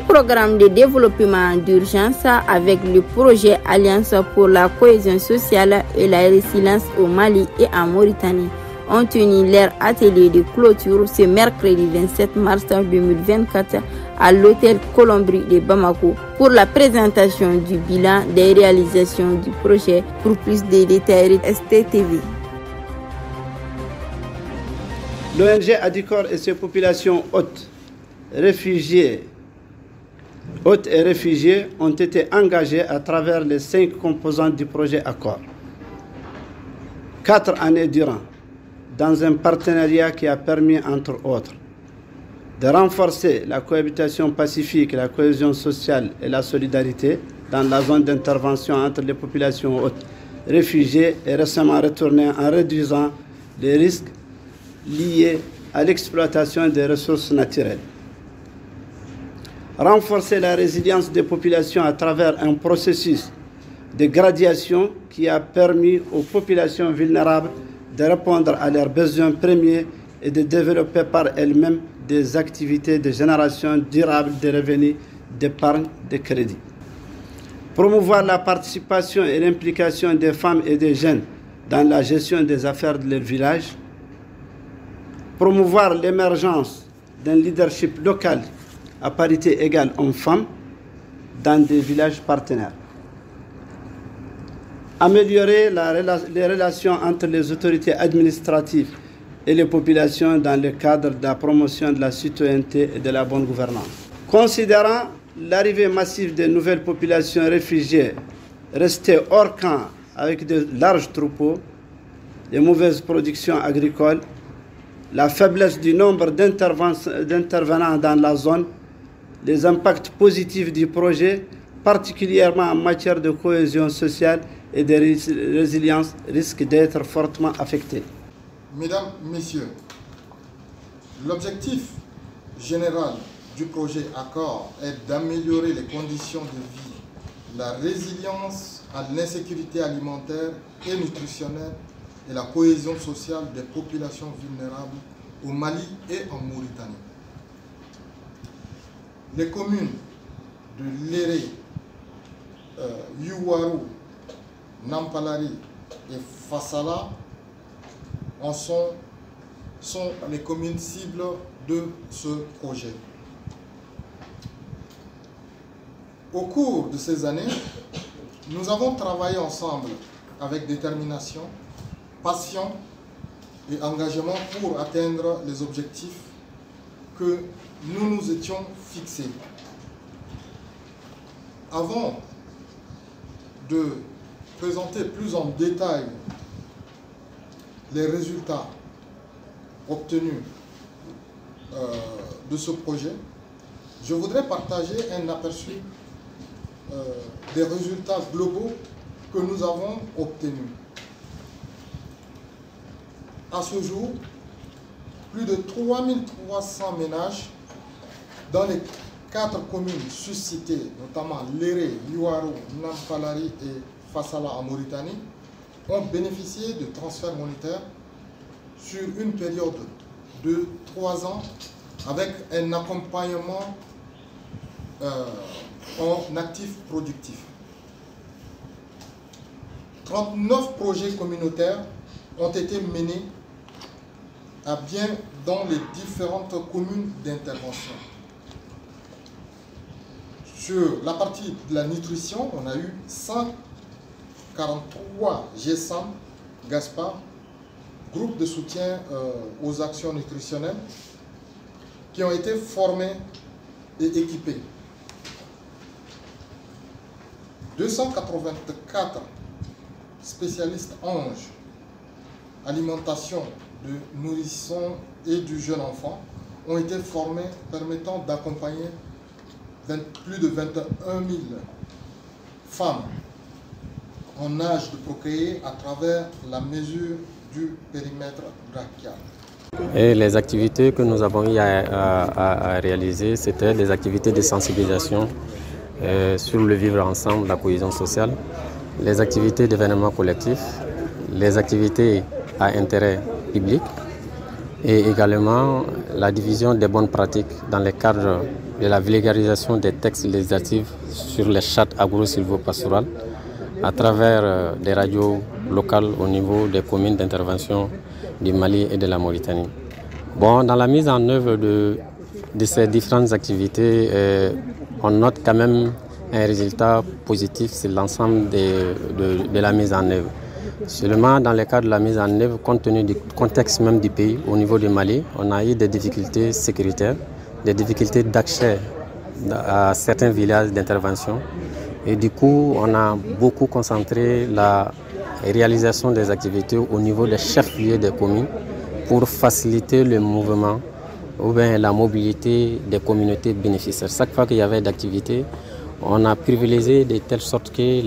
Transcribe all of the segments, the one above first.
Les programmes de développement d'urgence avec le projet Alliance pour la cohésion sociale et la résilience au Mali et en Mauritanie ont tenu leur atelier de clôture ce mercredi 27 mars 2024 à l'hôtel Colombrie de Bamako pour la présentation du bilan des réalisations du projet. Pour plus de détails, STTV. L'ONG Adicor et ses populations hôtes et réfugiés ont été engagés à travers les 5 composantes du projet Accord. 4 années durant, dans un partenariat qui a permis, entre autres, de renforcer la cohabitation pacifique, la cohésion sociale et la solidarité dans la zone d'intervention entre les populations hôtes, réfugiées et récemment retournées en réduisant les risques liés à l'exploitation des ressources naturelles. Renforcer la résilience des populations à travers un processus de gradation qui a permis aux populations vulnérables de répondre à leurs besoins premiers et de développer par elles-mêmes des activités de génération durable de revenus, d'épargne, de crédit. Promouvoir la participation et l'implication des femmes et des jeunes dans la gestion des affaires de leur village. Promouvoir l'émergence d'un leadership local à parité égale hommes-femmes dans des villages partenaires. Améliorer les relations entre les autorités administratives et les populations dans le cadre de la promotion de la citoyenneté et de la bonne gouvernance. Considérant l'arrivée massive de nouvelles populations réfugiées restées hors camp avec de larges troupeaux, les mauvaises productions agricoles, la faiblesse du nombre d'intervenants dans la zone, les impacts positifs du projet, particulièrement en matière de cohésion sociale et de résilience, risquent d'être fortement affectés. Mesdames, Messieurs, l'objectif général du projet Accord est d'améliorer les conditions de vie, la résilience à l'insécurité alimentaire et nutritionnelle et la cohésion sociale des populations vulnérables au Mali et en Mauritanie. Les communes de Léré, Youarou, Nampalari et Fassala sont les communes cibles de ce projet. Au cours de ces années, nous avons travaillé ensemble avec détermination, passion et engagement pour atteindre les objectifs que nous nous étions fixés. Avant de présenter plus en détail les résultats obtenus de ce projet, je voudrais partager un aperçu des résultats globaux que nous avons obtenus. À ce jour, plus de 3300 ménages dans les 4 communes suscitées, notamment Léré, Youarou, Nampalari et Fassala en Mauritanie, ont bénéficié de transferts monétaires sur une période de 3 ans avec un accompagnement en actifs productifs. 39 projets communautaires ont été menés à bien dans les différentes communes d'intervention. Sur la partie de la nutrition, on a eu 143 GSAM, GASPAR, groupes de soutien aux actions nutritionnelles, qui ont été formés et équipés. 284 spécialistes anges, alimentation de nourrissons et du jeune enfant ont été formés permettant d'accompagner plus de 21 000 femmes en âge de procréer à travers la mesure du périmètre brachial. Et les activités que nous avons eu à réaliser, c'était des activités de sensibilisation sur le vivre ensemble, la cohésion sociale, les activités d'événements collectifs, les activités à intérêt public, et également la division des bonnes pratiques dans le cadre de la vulgarisation des textes législatifs sur les chartes agro-silvopastorales à travers des radios locales au niveau des communes d'intervention du Mali et de la Mauritanie. Bon, dans la mise en œuvre de ces différentes activités, on note quand même un résultat positif sur l'ensemble de la mise en œuvre. Seulement dans le cadre de la mise en œuvre, compte tenu du contexte même du pays, au niveau du Mali, on a eu des difficultés sécuritaires, des difficultés d'accès à certains villages d'intervention. Et du coup, on a beaucoup concentré la réalisation des activités au niveau des chefs-lieux des communes pour faciliter le mouvement ou bien la mobilité des communautés bénéficiaires. Chaque fois qu'il y avait d'activités, on a privilégié de telle sorte que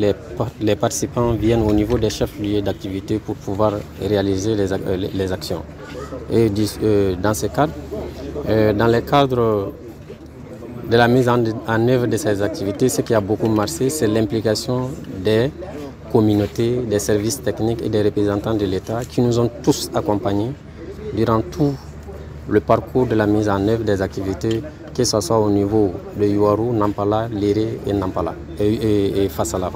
les participants viennent au niveau des chefs-lieux d'activité pour pouvoir réaliser les actions. Et dans ce cadre, dans le cadre de la mise en œuvre de ces activités, ce qui a beaucoup marché, c'est l'implication des communautés, des services techniques et des représentants de l'État qui nous ont tous accompagnés durant tout le parcours de la mise en œuvre des activités, que ce soit au niveau de Yuarou, Nampala, Léré et Nampala et Fassala.